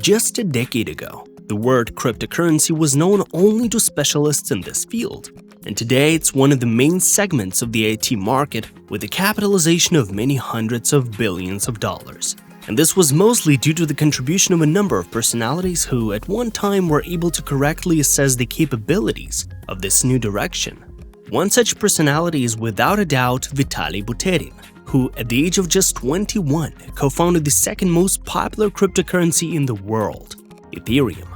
Just a decade ago, the word cryptocurrency was known only to specialists in this field, and today it's one of the main segments of the IT market with a capitalization of many hundreds of billions of dollars. And this was mostly due to the contribution of a number of personalities who at one time were able to correctly assess the capabilities of this new direction. One such personality is without a doubt Vitaly Buterin, who at the age of just 21 co-founded the second most popular cryptocurrency in the world, Ethereum.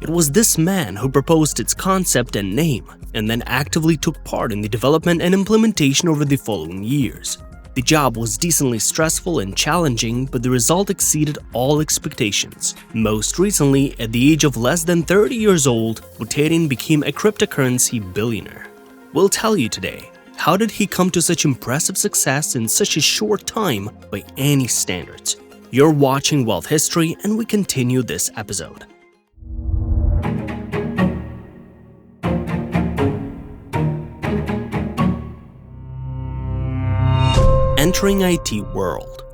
It was this man who proposed its concept and name, and then actively took part in the development and implementation over the following years. The job was decently stressful and challenging, but the result exceeded all expectations. Most recently, at the age of less than 30 years old, Buterin became a cryptocurrency billionaire. We'll tell you today, how did he come to such impressive success in such a short time by any standards? You're watching Wealth History, and we continue this episode. Entering IT world.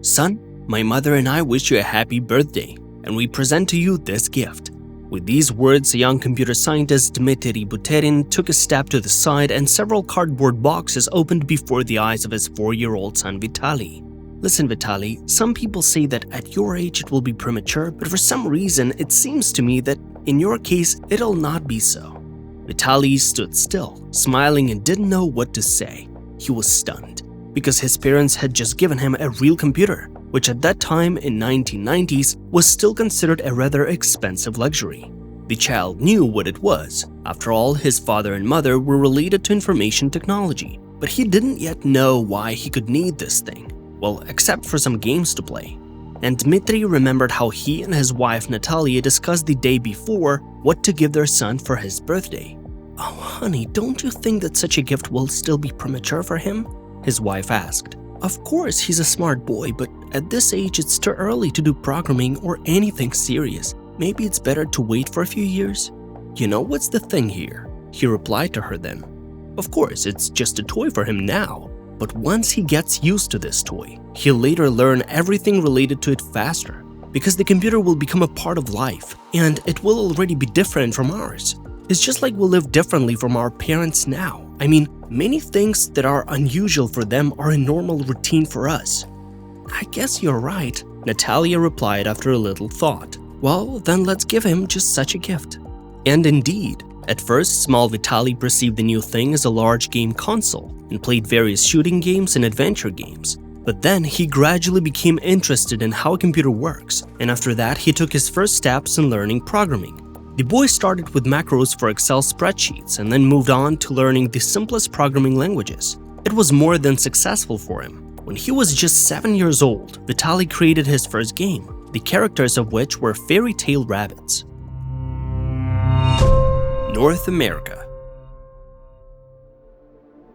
Son, my mother and I wish you a happy birthday, and we present to you this gift. With these words, young computer scientist Dmitry Buterin took a step to the side and several cardboard boxes opened before the eyes of his 4-year-old son Vitaly. Listen, Vitaly, some people say that at your age it will be premature, but for some reason it seems to me that in your case it'll not be so. Vitaly stood still, smiling and didn't know what to say. He was stunned, because his parents had just given him a real computer, which at that time in 1990s was still considered a rather expensive luxury. The child knew what it was. After all, his father and mother were related to information technology, but he didn't yet know why he could need this thing. Well, except for some games to play. And Dmitry remembered how he and his wife Natalia discussed the day before what to give their son for his birthday. "Oh, honey, don't you think that such a gift will still be premature for him?" his wife asked. "Of course, he's a smart boy, but at this age it's too early to do programming or anything serious. Maybe it's better to wait for a few years." "You know what's the thing here?" he replied to her then. "Of course, it's just a toy for him now. But once he gets used to this toy, he'll later learn everything related to it faster, because the computer will become a part of life, and it will already be different from ours. It's just like we live differently from our parents now. I mean, many things that are unusual for them are a normal routine for us." "I guess you're right," Natalia replied after a little thought. "Well, then let's give him just such a gift." And indeed, at first, small Vitaly perceived the new thing as a large game console and played various shooting games and adventure games. But then he gradually became interested in how a computer works, and after that he took his first steps in learning programming. The boy started with macros for Excel spreadsheets and then moved on to learning the simplest programming languages. It was more than successful for him. When he was just 7 years old, Vitaly created his first game, the characters of which were fairy tale rabbits. North America.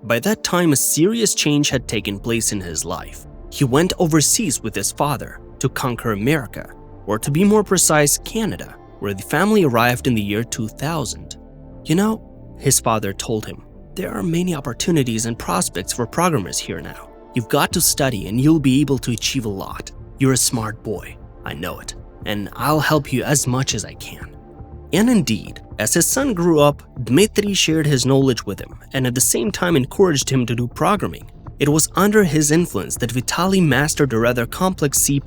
By that time, a serious change had taken place in his life. He went overseas with his father to conquer America, or to be more precise, Canada, where the family arrived in the year 2000. "You know," his father told him, "there are many opportunities and prospects for programmers here now. You've got to study and you'll be able to achieve a lot. You're a smart boy, I know it, and I'll help you as much as I can." And indeed, as his son grew up, Dmitry shared his knowledge with him and at the same time encouraged him to do programming. It was under his influence that Vitaly mastered a rather complex C++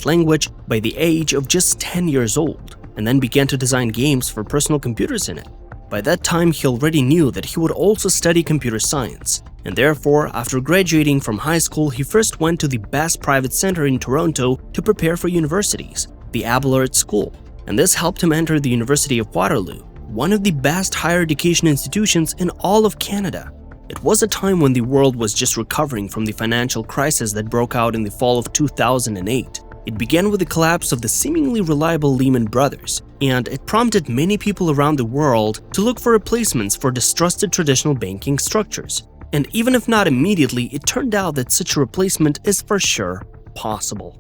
language by the age of just 10 years old, and then began to design games for personal computers in it. By that time, he already knew that he would also study computer science, and therefore, after graduating from high school, he first went to the best private center in Toronto to prepare for universities, the Abelard School, and this helped him enter the University of Waterloo, one of the best higher education institutions in all of Canada. It was a time when the world was just recovering from the financial crisis that broke out in the fall of 2008. It began with the collapse of the seemingly reliable Lehman Brothers, and it prompted many people around the world to look for replacements for distrusted traditional banking structures. And even if not immediately, it turned out that such a replacement is for sure possible.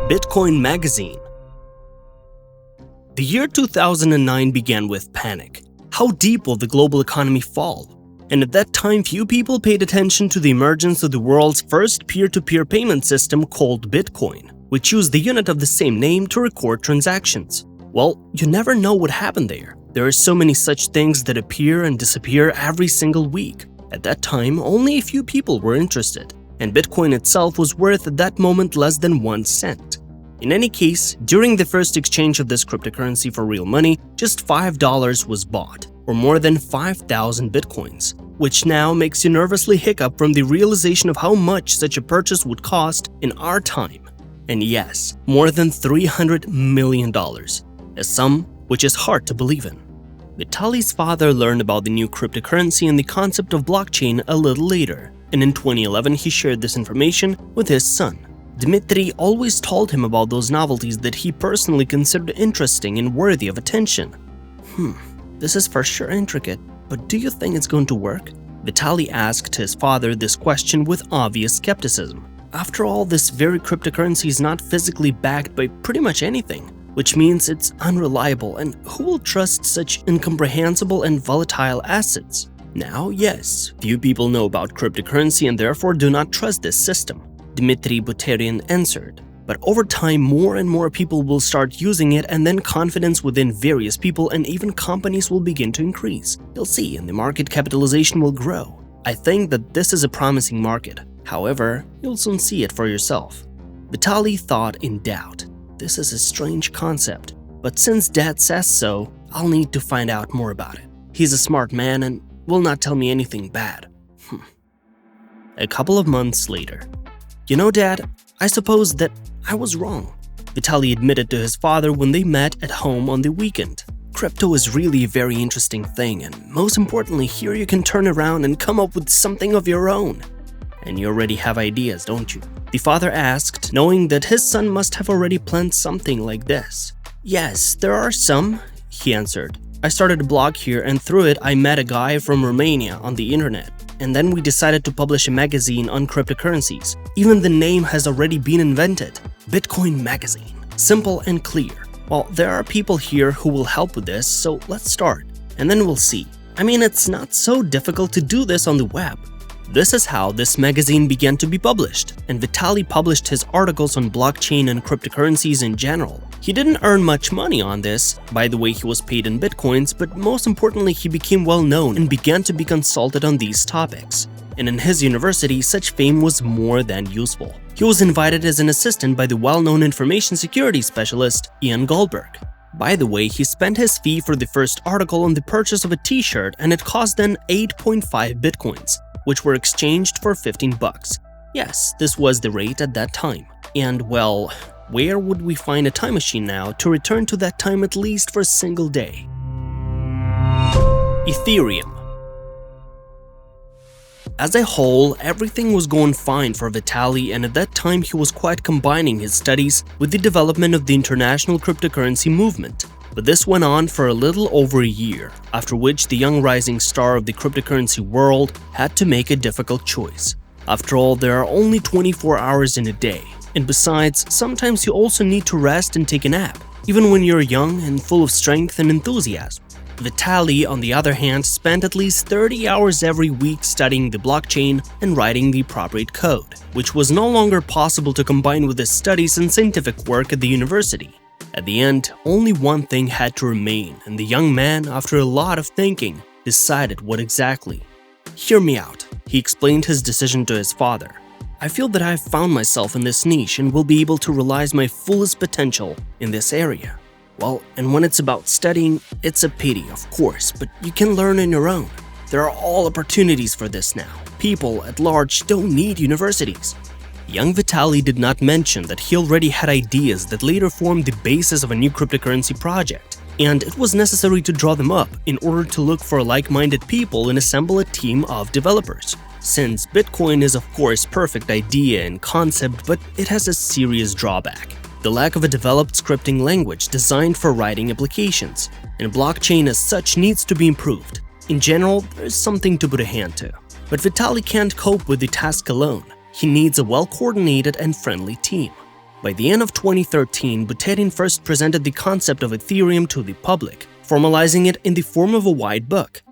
Bitcoin Magazine. The year 2009 began with panic. How deep will the global economy fall? and at that time few people paid attention to the emergence of the world's first peer-to-peer payment system called Bitcoin, which used the unit of the same name to record transactions. Well, you never know what happened there. There are so many such things that appear and disappear every single week. At that time, only a few people were interested, and Bitcoin itself was worth at that moment less than 1 cent. In any case, during the first exchange of this cryptocurrency for real money, just $5 was bought, or more than 5,000 Bitcoins, which now makes you nervously hiccup from the realization of how much such a purchase would cost in our time. And yes, more than $300 million, a sum which is hard to believe in. Vitaly's father learned about the new cryptocurrency and the concept of blockchain a little later, and in 2011 he shared this information with his son. Dmitry always told him about those novelties that he personally considered interesting and worthy of attention. This is for sure intricate, but do you think it's going to work? Vitaly asked his father this question with obvious skepticism. After all, this very cryptocurrency is not physically backed by pretty much anything, which means it's unreliable, and who will trust such incomprehensible and volatile assets? Now, yes, few people know about cryptocurrency and therefore do not trust this system, Dmitry Buterin answered. But over time, more and more people will start using it, and then confidence within various people and even companies will begin to increase. You'll see, and the market capitalization will grow. I think that this is a promising market. However, you'll soon see it for yourself. Vitaly thought in doubt. This is a strange concept, but since Dad says so, I'll need to find out more about it. He's a smart man and will not tell me anything bad. A couple of months later. You know, Dad, I suppose that I was wrong, Vitaly admitted to his father when they met at home on the weekend. Crypto is really a very interesting thing, and most importantly, here you can turn around and come up with something of your own. And you already have ideas, don't you? The father asked, knowing that his son must have already planned something like this. Yes, there are some, he answered. I started a blog here, and through it I met a guy from Romania on the internet. And then we decided to publish a magazine on cryptocurrencies. Even the name has already been invented. Bitcoin Magazine. Simple and clear. Well, there are people here who will help with this, so let's start. And then we'll see. I mean, it's not so difficult to do this on the web. This is how this magazine began to be published, and Vitaly published his articles on blockchain and cryptocurrencies in general. He didn't earn much money on this, by the way he was paid in bitcoins, but most importantly he became well known and began to be consulted on these topics. And in his university, such fame was more than useful. He was invited as an assistant by the well-known information security specialist Ian Goldberg. By the way, he spent his fee for the first article on the purchase of a t-shirt, and it cost then 8.5 bitcoins. Which were exchanged for $15. Yes, this was the rate at that time. And well, where would we find a time machine now to return to that time at least for a single day? Ethereum. As a whole, everything was going fine for Vitaly, and at that time he was quite combining his studies with the development of the international cryptocurrency movement. But this went on for a little over a year, after which the young rising star of the cryptocurrency world had to make a difficult choice. After all, there are only 24 hours in a day, and besides, sometimes you also need to rest and take a nap, even when you're young and full of strength and enthusiasm. Vitaly, on the other hand, spent at least 30 hours every week studying the blockchain and writing the appropriate code, which was no longer possible to combine with his studies and scientific work at the university. At the end, only one thing had to remain, and the young man, after a lot of thinking, decided what exactly. Hear me out, he explained his decision to his father. I feel that I've found myself in this niche and will be able to realize my fullest potential in this area. Well, and when it's about studying, it's a pity, of course, but you can learn on your own. There are all opportunities for this now. People at large don't need universities. Young Vitaly did not mention that he already had ideas that later formed the basis of a new cryptocurrency project, and it was necessary to draw them up in order to look for like-minded people and assemble a team of developers. Since Bitcoin is of course a perfect idea and concept, but it has a serious drawback: the lack of a developed scripting language designed for writing applications, and blockchain as such needs to be improved. In general, there's something to put a hand to. But Vitaly can't cope with the task alone. He needs a well-coordinated and friendly team. By the end of 2013, Buterin first presented the concept of Ethereum to the public, formalizing it in the form of a white book.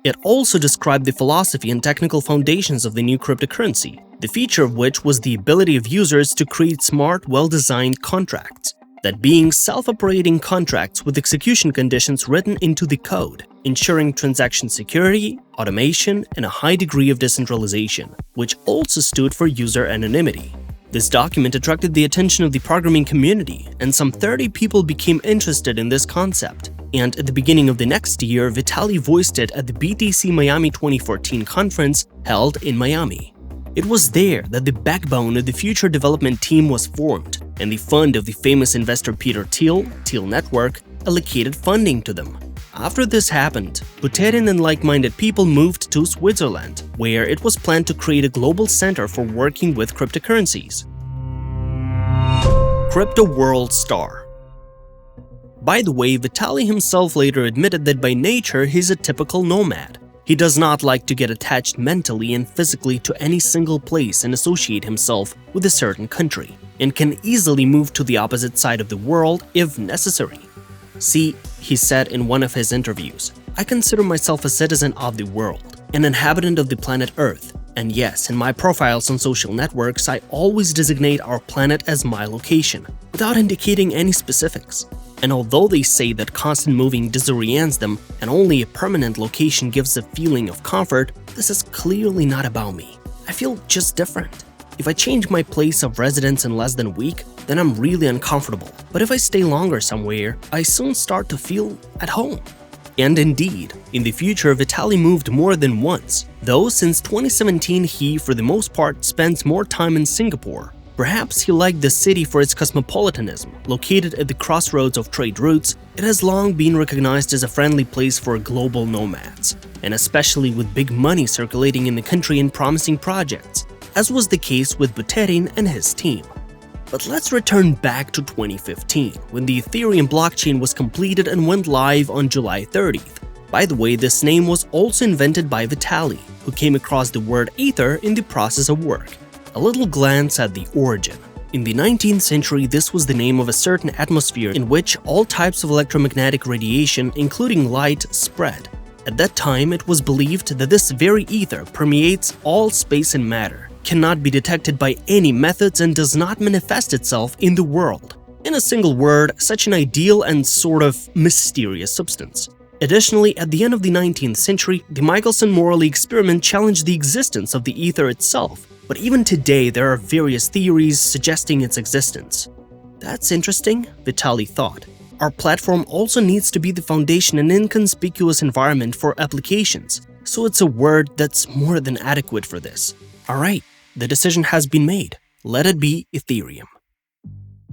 It also described the philosophy and technical foundations of the new cryptocurrency, the feature of which was the ability of users to create smart, well-designed contracts, that being self-operating contracts with execution conditions written into the code, ensuring transaction security, automation, and a high degree of decentralization, which also stood for user anonymity. This document attracted the attention of the programming community, and some 30 people became interested in this concept. And at the beginning of the next year, Vitalik voiced it at the BTC Miami 2014 conference held in Miami. It was there that the backbone of the future development team was formed, and the fund of the famous investor Peter Thiel Network, allocated funding to them. After this happened, Buterin and like-minded people moved to Switzerland, where it was planned to create a global center for working with cryptocurrencies. Crypto World Star. By the way, Vitalik himself later admitted that by nature he's a typical nomad. He does not like to get attached mentally and physically to any single place and associate himself with a certain country, and can easily move to the opposite side of the world if necessary. See, he said in one of his interviews, "I consider myself a citizen of the world, an inhabitant of the planet Earth, and yes, in my profiles on social networks, I always designate our planet as my location, without indicating any specifics. And although they say that constant moving disorients them and only a permanent location gives a feeling of comfort, this is clearly not about me. I feel just different. If I change my place of residence in less than a week, then I'm really uncomfortable. But if I stay longer somewhere, I soon start to feel at home." And indeed, in the future, Vitalik moved more than once, though since 2017 he, for the most part, spends more time in Singapore. Perhaps he liked the city for its cosmopolitanism. Located at the crossroads of trade routes, it has long been recognized as a friendly place for global nomads, and especially with big money circulating in the country and promising projects, as was the case with Buterin and his team. But let's return back to 2015, when the Ethereum blockchain was completed and went live on July 30th. By the way, this name was also invented by Vitalik, who came across the word ether in the process of work. A little glance at the origin. In the 19th century, this was the name of a certain atmosphere in which all types of electromagnetic radiation, including light, spread. At that time, it was believed that this very ether permeates all space and matter, cannot be detected by any methods, and does not manifest itself in the world. In a single word, such an ideal and sort of mysterious substance. Additionally, at the end of the 19th century, the Michelson-Morley experiment challenged the existence of the ether itself. But even today, there are various theories suggesting its existence. That's interesting, Vitalik thought. Our platform also needs to be the foundation and inconspicuous environment for applications, so it's a word that's more than adequate for this. Alright, the decision has been made. Let it be Ethereum.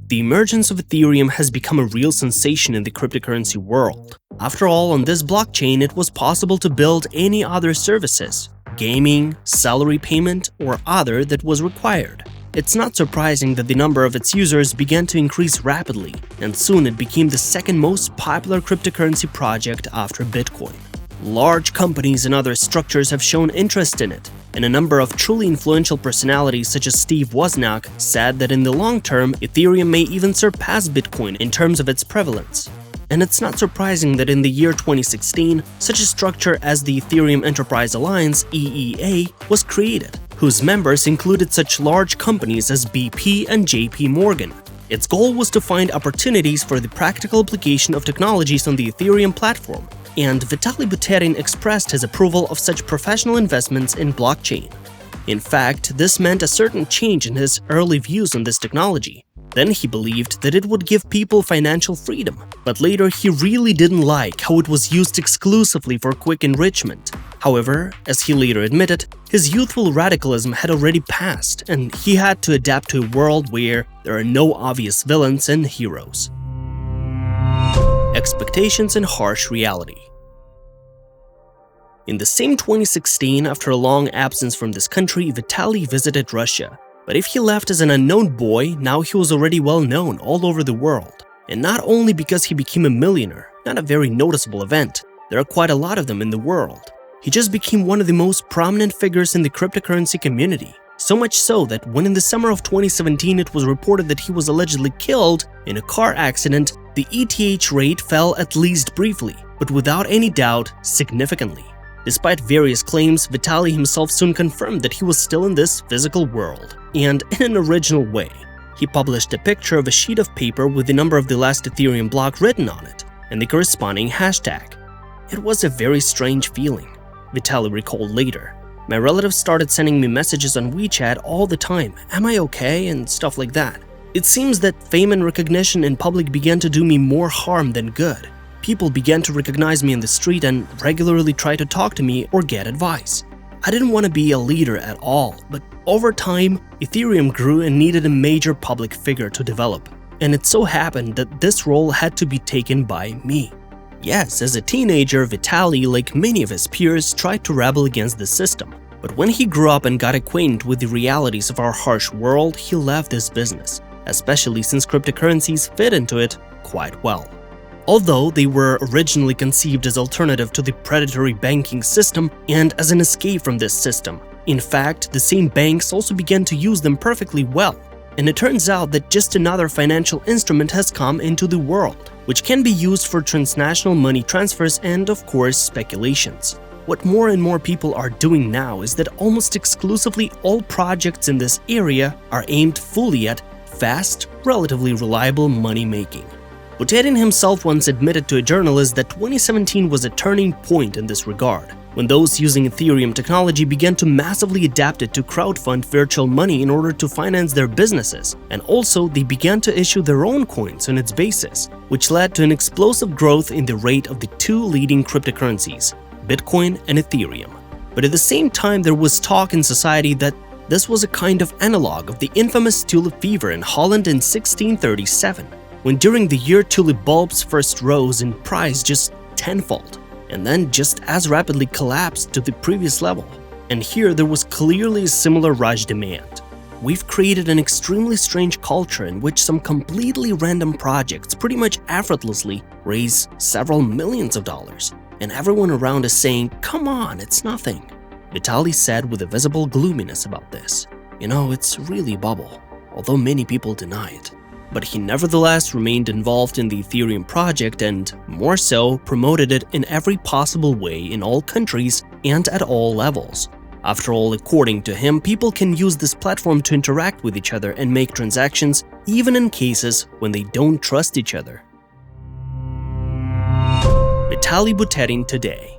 The emergence of Ethereum has become a real sensation in the cryptocurrency world. After all, on this blockchain, it was possible to build any other services, gaming, salary payment, or other that was required. It's not surprising that the number of its users began to increase rapidly, and soon it became the second most popular cryptocurrency project after Bitcoin. Large companies and other structures have shown interest in it, and a number of truly influential personalities such as Steve Wozniak said that in the long term, Ethereum may even surpass Bitcoin in terms of its prevalence. And it's not surprising that in the year 2016, such a structure as the Ethereum Enterprise Alliance (EEA) was created, whose members included such large companies as BP and JP Morgan. Its goal was to find opportunities for the practical application of technologies on the Ethereum platform, and Vitaly Buterin expressed his approval of such professional investments in blockchain. In fact, this meant a certain change in his early views on this technology. Then he believed that it would give people financial freedom, but later he really didn't like how it was used exclusively for quick enrichment. However, as he later admitted, his youthful radicalism had already passed, and he had to adapt to a world where there are no obvious villains and heroes. Expectations and harsh reality. In the same 2016, after a long absence from this country, Vitalik visited Russia. But if he left as an unknown boy, now he was already well known all over the world. And not only because he became a millionaire, not a very noticeable event, there are quite a lot of them in the world. He just became one of the most prominent figures in the cryptocurrency community. So much so that when in the summer of 2017 it was reported that he was allegedly killed in a car accident, the ETH rate fell at least briefly, but without any doubt, significantly. Despite various claims, Vitaly himself soon confirmed that he was still in this physical world, and in an original way. He published a picture of a sheet of paper with the number of the last Ethereum block written on it, and the corresponding hashtag. It was a very strange feeling, Vitaly recalled later. My relatives started sending me messages on WeChat all the time, "Am I okay?" and stuff like that. It seems that fame and recognition in public began to do me more harm than good. People began to recognize me in the street and regularly try to talk to me or get advice. I didn't want to be a leader at all, but over time, Ethereum grew and needed a major public figure to develop. And it so happened that this role had to be taken by me. Yes, as a teenager, Vitaly, like many of his peers, tried to rebel against the system. But when he grew up and got acquainted with the realities of our harsh world, he left this business, especially since cryptocurrencies fit into it quite well. Although they were originally conceived as alternative to the predatory banking system and as an escape from this system, in fact, the same banks also began to use them perfectly well. And it turns out that just another financial instrument has come into the world, which can be used for transnational money transfers and, of course, speculations. What more and more people are doing now is that almost exclusively all projects in this area are aimed fully at fast, relatively reliable money making. Buterin himself once admitted to a journalist that 2017 was a turning point in this regard, when those using Ethereum technology began to massively adapt it to crowdfund virtual money in order to finance their businesses, and also they began to issue their own coins on its basis, which led to an explosive growth in the rate of the two leading cryptocurrencies, Bitcoin and Ethereum. But at the same time, there was talk in society that this was a kind of analog of the infamous tulip fever in Holland in 1637. When during the year tulip bulbs first rose in price just tenfold, and then just as rapidly collapsed to the previous level. And here there was clearly a similar rush demand. We've created an extremely strange culture in which some completely random projects pretty much effortlessly raise several millions of dollars, and everyone around is saying, "Come on, it's nothing." Vitaly said with a visible gloominess about this. "You know, it's really a bubble, although many people deny it." But he nevertheless remained involved in the Ethereum project and, more so, promoted it in every possible way in all countries and at all levels. After all, according to him, people can use this platform to interact with each other and make transactions, even in cases when they don't trust each other. Vitaly Buterin today.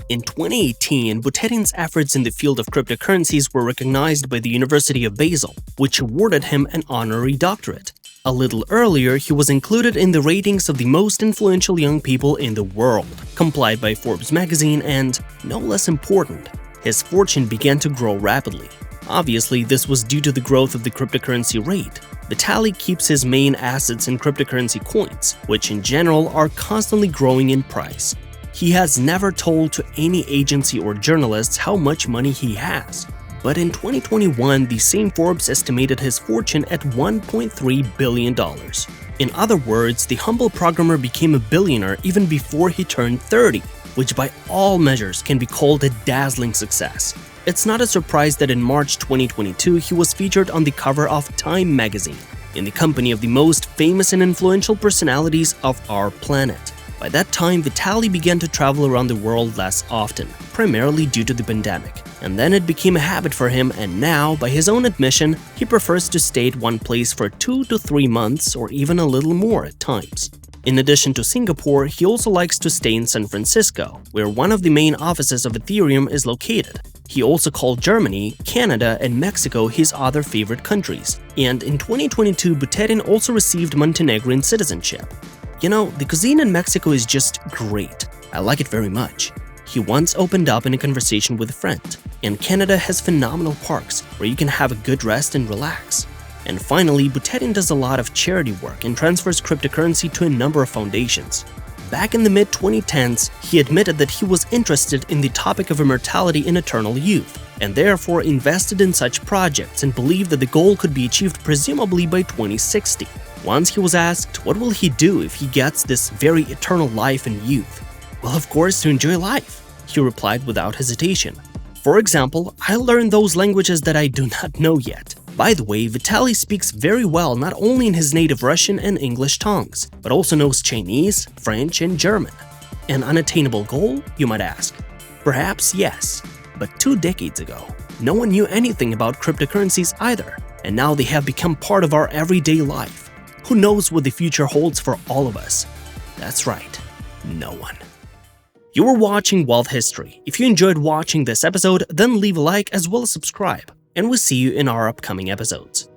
In 2018, Buterin's efforts in the field of cryptocurrencies were recognized by the University of Basel, which awarded him an honorary doctorate. A little earlier, he was included in the ratings of the most influential young people in the world, compiled by Forbes magazine, and, no less important, his fortune began to grow rapidly. Obviously, this was due to the growth of the cryptocurrency rate. Vitaly keeps his main assets in cryptocurrency coins, which in general are constantly growing in price. He has never told to any agency or journalists how much money he has. But in 2021, the same Forbes estimated his fortune at $1.3 billion. In other words, the humble programmer became a billionaire even before he turned 30, which by all measures can be called a dazzling success. It's not a surprise that in March 2022, he was featured on the cover of Time magazine, in the company of the most famous and influential personalities of our planet. By that time, Vitaly began to travel around the world less often, primarily due to the pandemic. And then it became a habit for him, and now, by his own admission, he prefers to stay at one place for 2 to 3 months or even a little more at times. In addition to Singapore, he also likes to stay in San Francisco, where one of the main offices of Ethereum is located. He also called Germany, Canada, and Mexico his other favorite countries. And in 2022, Buterin also received Montenegrin citizenship. You know, the cuisine in Mexico is just great. I like it very much. He once opened up in a conversation with a friend. And Canada has phenomenal parks where you can have a good rest and relax. And finally, Buterin does a lot of charity work and transfers cryptocurrency to a number of foundations. Back in the mid-2010s, he admitted that he was interested in the topic of immortality in eternal youth, and therefore invested in such projects and believed that the goal could be achieved presumably by 2060. Once he was asked what will he do if he gets this very eternal life and youth. Well, of course, to enjoy life, he replied without hesitation. For example, I learned those languages that I do not know yet. By the way, Vitaly speaks very well not only in his native Russian and English tongues, but also knows Chinese, French, and German. An unattainable goal, you might ask? Perhaps yes, but 2 decades ago, no one knew anything about cryptocurrencies either, and now they have become part of our everyday life. Who knows what the future holds for all of us? That's right, no one. You were watching Wealth History. If you enjoyed watching this episode, then leave a like as well as subscribe, and we'll see you in our upcoming episodes.